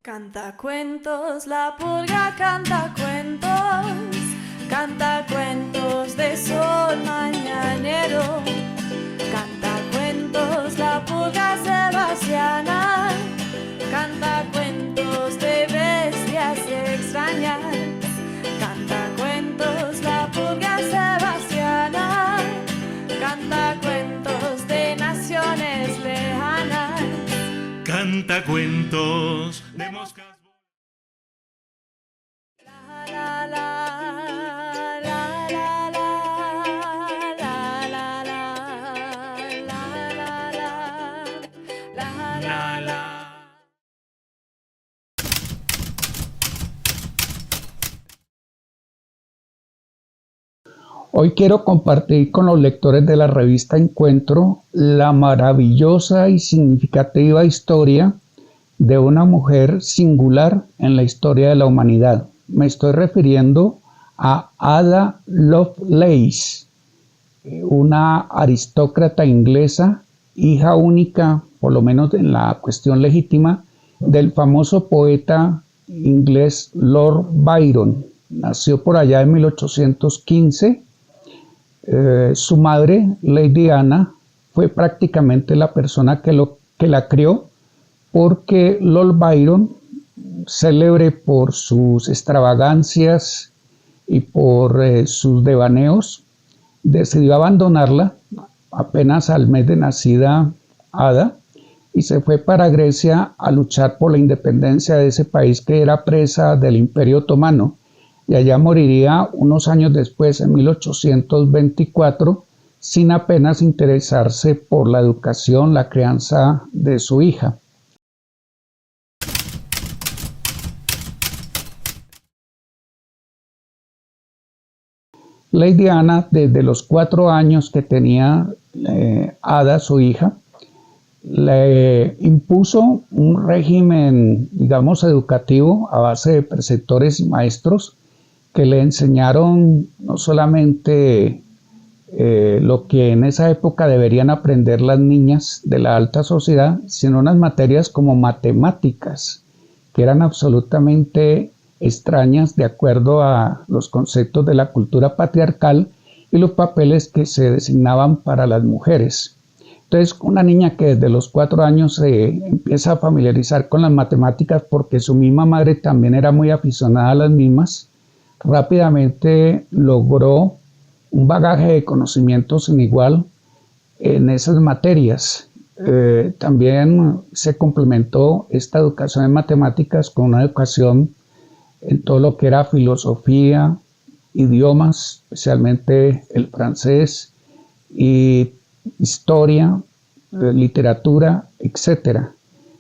Canta cuentos, la pulga canta cuentos de sol mañanero. Canta cuentos, la pulga sebastiana, canta cuentos de bestias extrañas. Canta cuentos, la pulga sebastiana, canta cuentos de naciones lejanas. Canta cuentos de moscas. La, la, la, la, la, la, la, la, la, la. Hoy quiero compartir con los lectores de la revista Encuentro la maravillosa y significativa historia de una mujer singular en la historia de la humanidad. Me estoy refiriendo a Ada Lovelace, una aristócrata inglesa, hija única, por lo menos en la cuestión legítima, del famoso poeta inglés Lord Byron. Nació por allá en 1815. Su madre, Lady Anna, fue prácticamente la persona que la crió, porque Lord Byron, célebre por sus extravagancias y por sus devaneos, decidió abandonarla apenas al mes de nacida Ada y se fue para Grecia a luchar por la independencia de ese país que era presa del Imperio Otomano, y allá moriría unos años después, en 1824, sin apenas interesarse por la educación, la crianza de su hija. Lady Anna, desde los 4 años que tenía Ada, su hija, le impuso un régimen, digamos, educativo a base de preceptores y maestros que le enseñaron no solamente lo que en esa época deberían aprender las niñas de la alta sociedad, sino unas materias como matemáticas, que eran absolutamente extrañas de acuerdo a los conceptos de la cultura patriarcal y los papeles que se designaban para las mujeres. Entonces, una niña que desde los 4 años se empieza a familiarizar con las matemáticas porque su misma madre también era muy aficionada a las mismas, rápidamente logró un bagaje de conocimientos sin igual en esas materias. También se complementó esta educación en matemáticas con una educación en todo lo que era filosofía, idiomas, especialmente el francés, y historia, literatura, etc.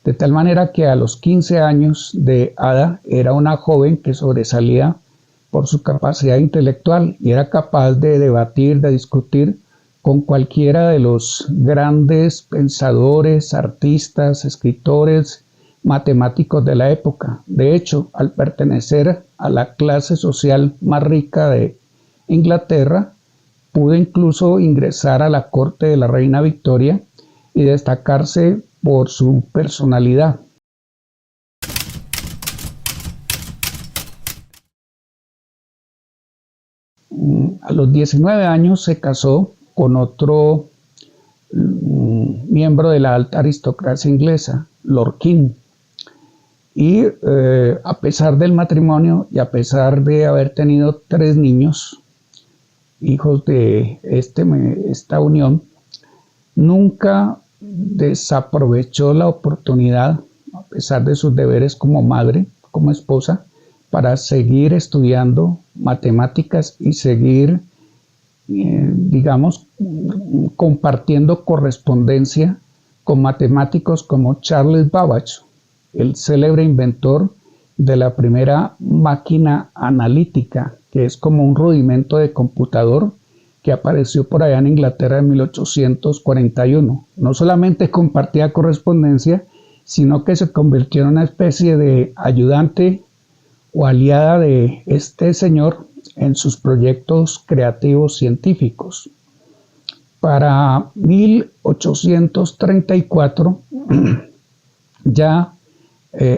De tal manera que a los 15 años de Ada era una joven que sobresalía por su capacidad intelectual y era capaz de debatir, de discutir con cualquiera de los grandes pensadores, artistas, escritores, matemáticos de la época. De hecho, al pertenecer a la clase social más rica de Inglaterra, pudo incluso ingresar a la corte de la reina Victoria y destacarse por su personalidad. A los 19 años se casó con otro miembro de la alta aristocracia inglesa, Lord King. Y a pesar del matrimonio y a pesar de haber tenido 3 niños, hijos de esta unión, nunca desaprovechó la oportunidad, a pesar de sus deberes como madre, como esposa, para seguir estudiando matemáticas y seguir, digamos, compartiendo correspondencia con matemáticos como Charles Babbage, el célebre inventor de la primera máquina analítica, que es como un rudimento de computador que apareció por allá en Inglaterra en 1841. No solamente compartía correspondencia, sino que se convirtió en una especie de ayudante o aliada de este señor en sus proyectos creativos científicos. Para 1834 ya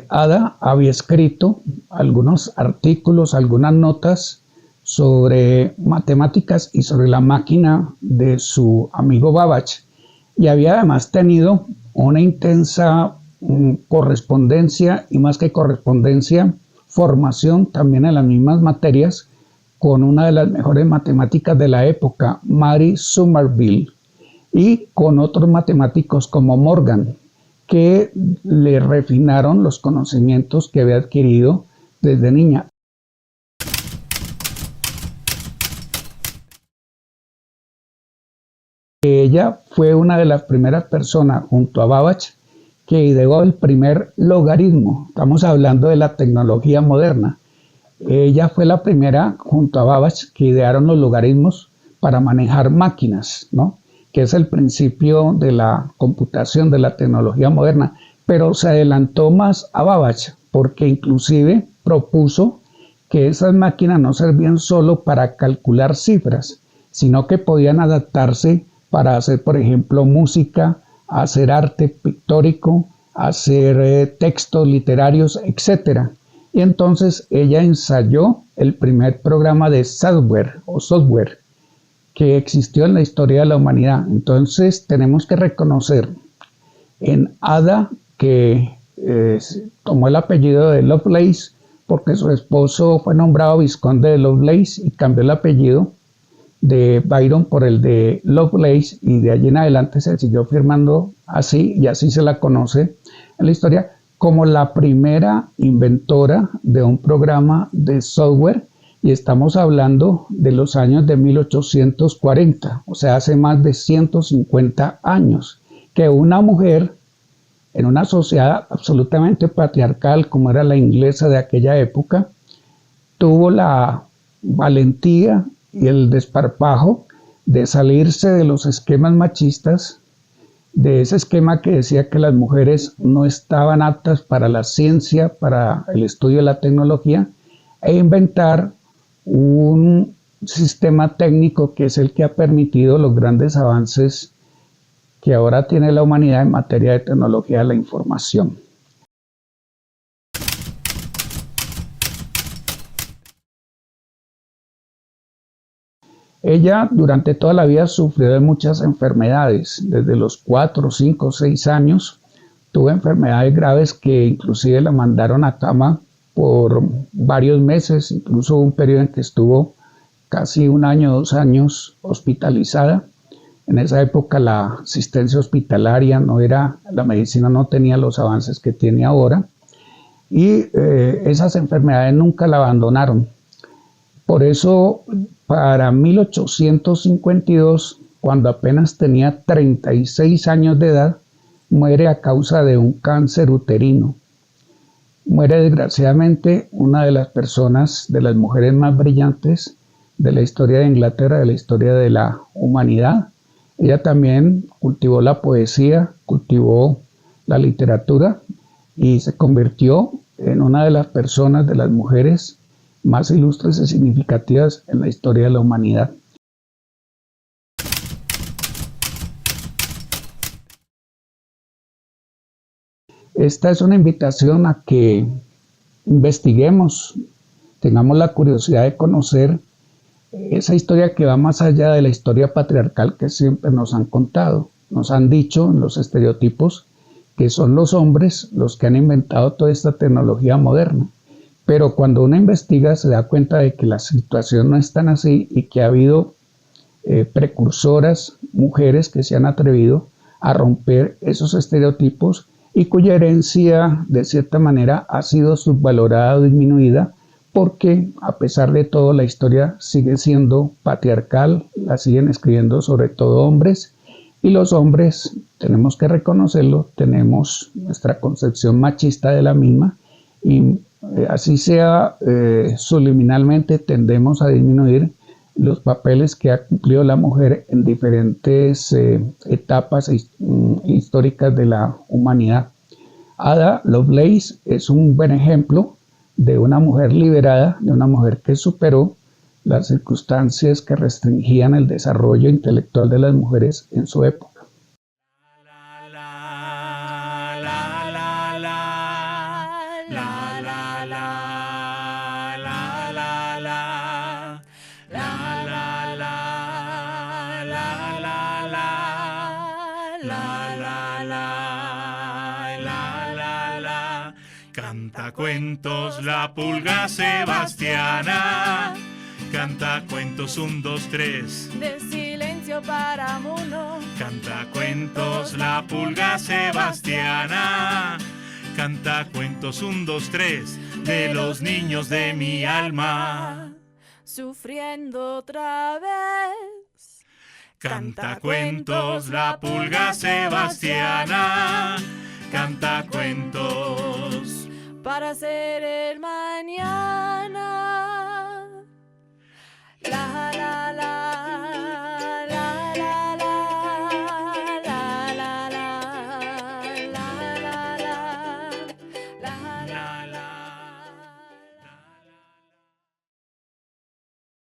Ada había escrito algunos artículos, algunas notas sobre matemáticas y sobre la máquina de su amigo Babbage, y había además tenido una intensa correspondencia, y más que correspondencia, formación también en las mismas materias con una de las mejores matemáticas de la época, Mary Somerville, y con otros matemáticos como Morgan, que le refinaron los conocimientos que había adquirido desde niña. Ella fue una de las primeras personas, junto a Babbage, que ideó el primer logaritmo. Estamos hablando de la tecnología moderna. Ella fue la primera, junto a Babbage, que idearon los logaritmos para manejar máquinas, ¿no? Que es el principio de la computación, de la tecnología moderna, pero se adelantó más a Babbage, porque inclusive propuso que esas máquinas no servían solo para calcular cifras, sino que podían adaptarse para hacer, por ejemplo, música, hacer arte pictórico, hacer textos literarios, etc. Y entonces ella ensayó el primer programa de software que existió en la historia de la humanidad. Entonces tenemos que reconocer en Ada, que tomó el apellido de Lovelace porque su esposo fue nombrado vizconde de Lovelace y cambió el apellido de Byron por el de Lovelace, y de allí en adelante se siguió firmando así, y así se la conoce en la historia como la primera inventora de un programa de software. Y estamos hablando de los años de 1840, o sea, hace más de 150 años, que una mujer en una sociedad absolutamente patriarcal como era la inglesa de aquella época, tuvo la valentía y el desparpajo de salirse de los esquemas machistas, de ese esquema que decía que las mujeres no estaban aptas para la ciencia, para el estudio de la tecnología, e inventar un sistema técnico que es el que ha permitido los grandes avances que ahora tiene la humanidad en materia de tecnología de la información. Ella durante toda la vida sufrió de muchas enfermedades. Desde los 4, 5, 6 años tuvo enfermedades graves que inclusive la mandaron a cama por varios meses. Incluso hubo un periodo en que estuvo casi 1 año, 2 años hospitalizada. En esa época la asistencia hospitalaria la medicina no tenía los avances que tiene ahora, y esas enfermedades nunca la abandonaron. Por eso, para 1852, cuando apenas tenía 36 años de edad, muere a causa de un cáncer uterino. Muere desgraciadamente una de las personas, de las mujeres más brillantes de la historia de Inglaterra, de la historia de la humanidad. Ella también cultivó la poesía, cultivó la literatura y se convirtió en una de las personas, de las mujeres más ilustres y significativas en la historia de la humanidad. Esta es una invitación a que investiguemos, tengamos la curiosidad de conocer esa historia que va más allá de la historia patriarcal que siempre nos han contado. Nos han dicho en los estereotipos que son los hombres los que han inventado toda esta tecnología moderna. Pero cuando uno investiga se da cuenta de que la situación no es tan así, y que ha habido precursoras, mujeres que se han atrevido a romper esos estereotipos y cuya herencia de cierta manera ha sido subvalorada o disminuida, porque a pesar de todo la historia sigue siendo patriarcal, la siguen escribiendo sobre todo hombres, y los hombres, tenemos que reconocerlo, tenemos nuestra concepción machista de la misma, y así sea subliminalmente tendemos a disminuir los papeles que ha cumplido la mujer en diferentes etapas históricas de la humanidad. Ada Lovelace es un buen ejemplo de una mujer liberada, de una mujer que superó las circunstancias que restringían el desarrollo intelectual de las mujeres en su época. La, la, la, la. La, la, la, la, la, la. Canta cuentos la pulga Sebastiana. Canta cuentos 1, 2, 3. De silencio para mundo. Canta cuentos la pulga Sebastiana. Canta cuentos 1, 2, 3 de los niños de mi alma. Sufriendo otra vez. Canta cuentos la pulga Sebastiana. Canta cuentos para ser el mañana. La la la.